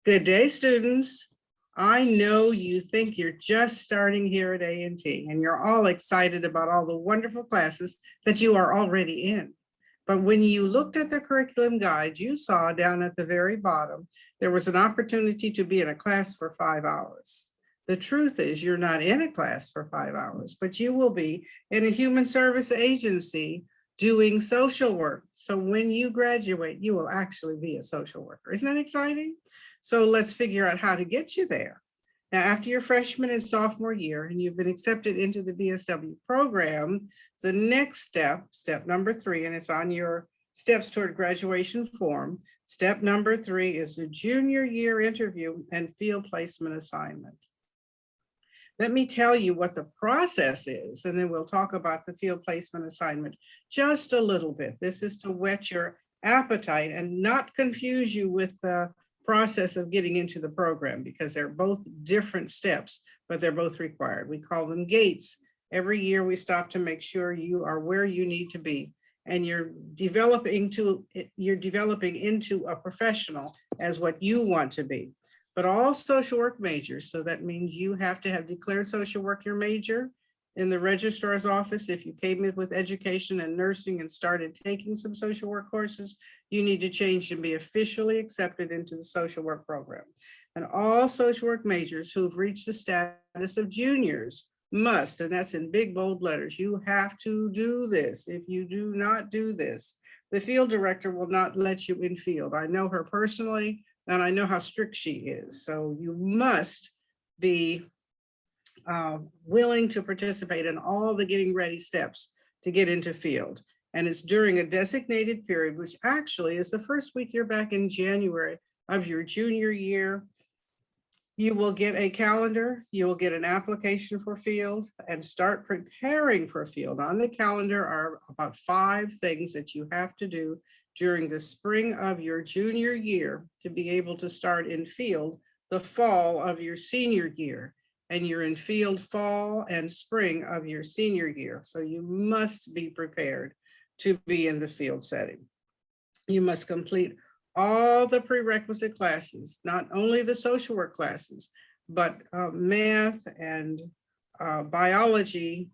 Good day, students. I know you think you're just starting here at A&T and you're all excited about all the wonderful classes that you are already in. But when you looked at the curriculum guide, you saw down at the very bottom, there was an opportunity to be in a class for 5 hours. The truth is you're not in a class for 5 hours, but you will be in a human service agency doing social work. So when you graduate, you will actually be a social worker. Isn't that exciting? So let's figure out how to get you there. Now, after your freshman and sophomore year, and you've been accepted into the BSW program, the next step, step number 3, and it's on your steps toward graduation form. Step number 3 is the junior year interview and field placement assignment. Let me tell you what the process is, and then we'll talk about the field placement assignment just a little bit. This is to whet your appetite and not confuse you with the process of getting into the program, because they're both different steps, but they're both required. We call them gates. Every year we stop to make sure you are where you need to be, and you're developing into a professional as what you want to be. But all social work majors, so that means you have to have declared social work your major in the registrar's office. If you came in with education and nursing and started taking some social work courses, you need to change and be officially accepted into the social work program. And all social work majors who've reached the status of juniors must, and that's in big bold letters, you have to do this. If you do not do this, the field director will not let you in field. I know her personally, and I know how strict she is. So you must be willing to participate in all the getting ready steps to get into field. And it's during a designated period, which actually is the first week you're back in January of your junior year. You will get a calendar, you will get an application for field, and start preparing for field. On the calendar are about 5 things that you have to do during the spring of your junior year to be able to start in field the fall of your senior year. And you're in field fall and spring of your senior year. So you must be prepared to be in the field setting. You must complete all the prerequisite classes, not only the social work classes, but math and biology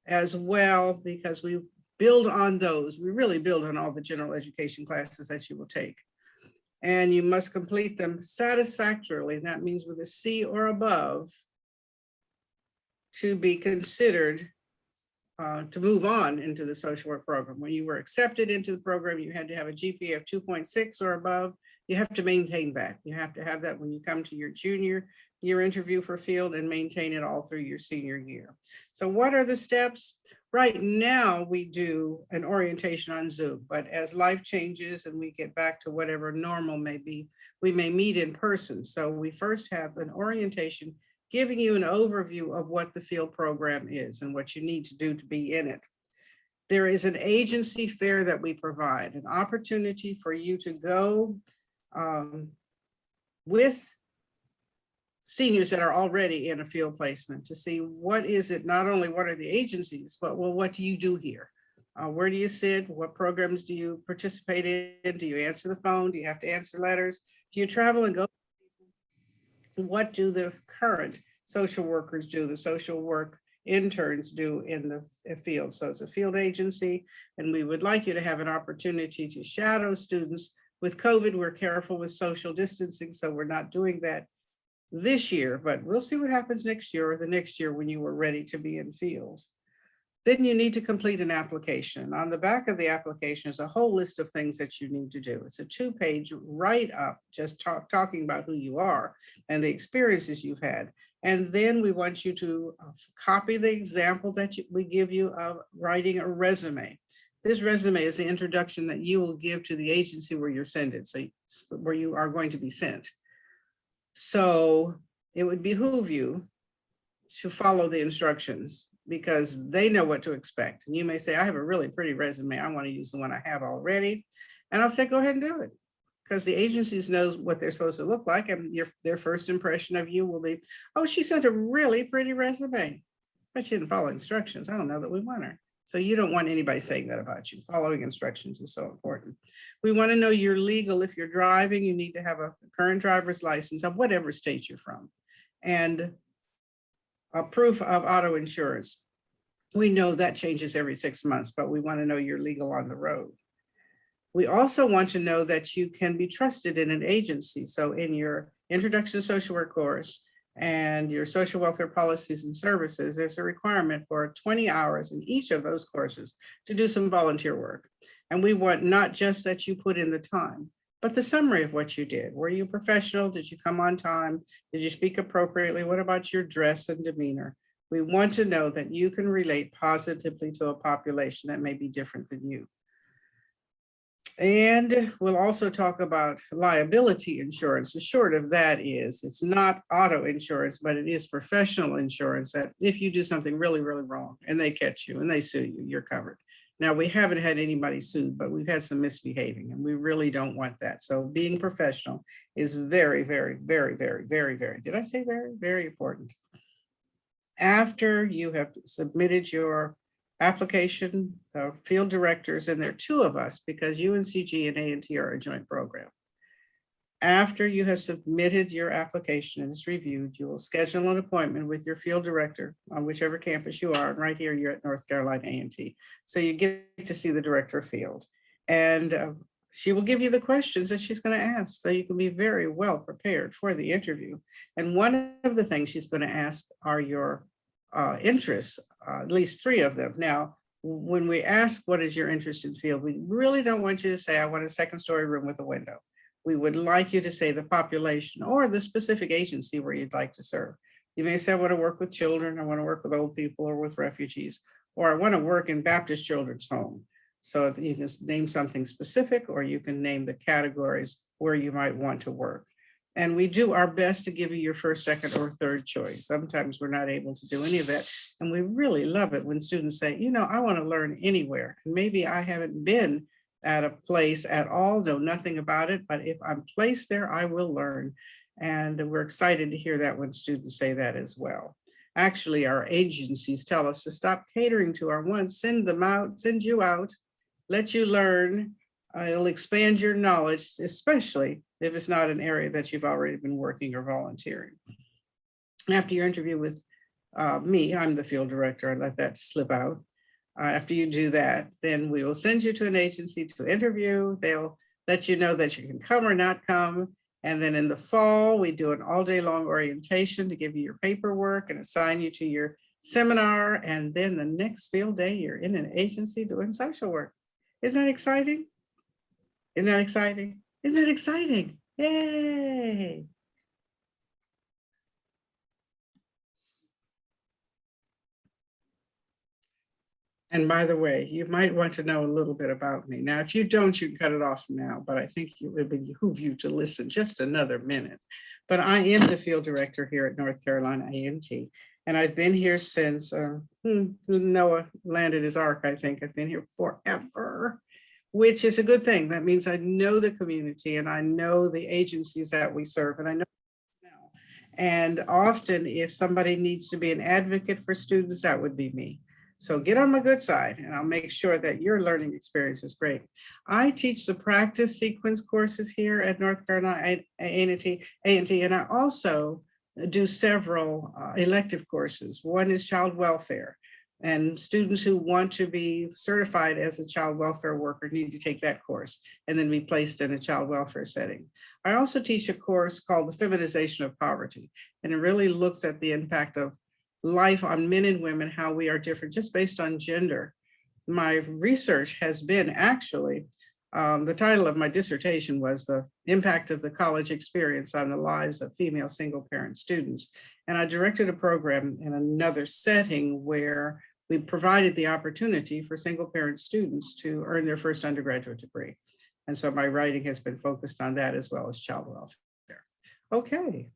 as well, because we build on those. We really build on all the general education classes that you will take. And you must complete them satisfactorily. That means with a C or above to be considered to move on into the social work program. When you were accepted into the program, you had to have a GPA of 2.6 or above. You have to maintain that. You have to have that when you come to your junior year interview for field, and maintain it all through your senior year. So what are the steps? Right now, we do an orientation on Zoom, but as life changes and we get back to whatever normal may be, we may meet in person. So we first have an orientation giving you an overview of what the field program is and what you need to do to be in it. There is an agency fair that we provide, an opportunity for you to go with seniors that are already in a field placement to see what is it, not only what are the agencies, but well, what do you do here? Where do you sit? What programs do you participate in? Do you answer the phone? Do you have to answer letters? Do you travel and go? What do the current social workers do, the social work interns do in the field? So it's a field agency, and we would like you to have an opportunity to shadow students. With COVID, we're careful with social distancing, so we're not doing that this year, but we'll see what happens next year or the next year when you are ready to be in fields. Then you need to complete an application. On the back of the application is a whole list of things that you need to do. It's a 2-page write-up, just talking about who you are and the experiences you've had. And then we want you to copy the example that we give you of writing a resume. This resume is the introduction that you will give to the agency where you're sent, so where you are going to be sent. So it would behoove you to follow the instructions, because they know what to expect. And you may say, I have a really pretty resume. I want to use the one I have already. And I'll say, go ahead and do it, because the agencies knows what they're supposed to look like. And their first impression of you will be, oh, she sent a really pretty resume, but she didn't follow instructions. I don't know that we want her. So you don't want anybody saying that about you. Following instructions is so important. We want to know you're legal. If you're driving, you need to have a current driver's license of whatever state you're from, and a proof of auto insurance. We know that changes every 6 months, but we want to know you're legal on the road. We also want to know that you can be trusted in an agency. So in your Introduction to Social Work course and your social welfare policies and services, there's a requirement for 20 hours in each of those courses to do some volunteer work. And we want not just that you put in the time, but the summary of what you did. Were you professional? Did you come on time? Did you speak appropriately? What about your dress and demeanor? We want to know that you can relate positively to a population that may be different than you. And we'll also talk about liability insurance. The short of that is it's not auto insurance, but it is professional insurance that if you do something really, really wrong and they catch you and they sue you, you're covered. Now, we haven't had anybody sued, but we've had some misbehaving and we really don't want that. So being professional is very, very, very, very, very, very, did I say very, very important. After you have submitted your application, the field directors, and there are two of us because UNCG and A&T are a joint program. After you have submitted your application and it's reviewed, you will schedule an appointment with your field director on whichever campus you are. And right here, you're at North Carolina A&T. So you get to see the director of field. And she will give you the questions that she's going to ask. So you can be very well prepared for the interview. And one of the things she's going to ask are your interests, at least 3 of them. Now, when we ask what is your interest in field, we really don't want you to say, I want a 2nd-story room with a window. We would like you to say the population or the specific agency where you'd like to serve. You may say, I want to work with children, I want to work with old people or with refugees, or I want to work in Baptist Children's Home. So you can name something specific, or you can name the categories where you might want to work. And we do our best to give you your 1st, 2nd, or 3rd choice. Sometimes we're not able to do any of that. And we really love it when students say, you know, I want to learn anywhere. And maybe I haven't been at a place at all, know nothing about it, but if I'm placed there, I will learn. And we're excited to hear that when students say that as well. Actually, our agencies tell us to stop catering to our ones, send them out, send you out, let you learn. It'll expand your knowledge, especially if it's not an area that you've already been working or volunteering. After your interview with me, I'm the field director, I let that slip out. After you do that, then we will send you to an agency to interview. They'll let you know that you can come or not come. And then in the fall, we do an all day long orientation to give you your paperwork and assign you to your seminar. And then the next field day, you're in an agency doing social work. Isn't that exciting? Isn't that exciting? Isn't that exciting? Yay! And by the way, you might want to know a little bit about me. Now, if you don't, you can cut it off now, but I think it would behoove you to listen just another minute. But I am the field director here at North Carolina A&T, and I've been here since Noah landed his ark, I think. I've been here forever, which is a good thing. That means I know the community and I know the agencies that we serve, and I know now. And often if somebody needs to be an advocate for students, that would be me. So get on my good side and I'll make sure that your learning experience is great. I teach the practice sequence courses here at North Carolina A&T, and I also do several elective courses. One is child welfare, and students who want to be certified as a child welfare worker need to take that course and then be placed in a child welfare setting. I also teach a course called The Feminization of Poverty, and it really looks at the impact of life on men and women, how we are different just based on gender. My research has been actually, the title of my dissertation was The Impact of the College Experience on the Lives of Female Single Parent Students. And I directed a program in another setting where we provided the opportunity for single parent students to earn their first undergraduate degree. And so my writing has been focused on that as well as child welfare. Okay,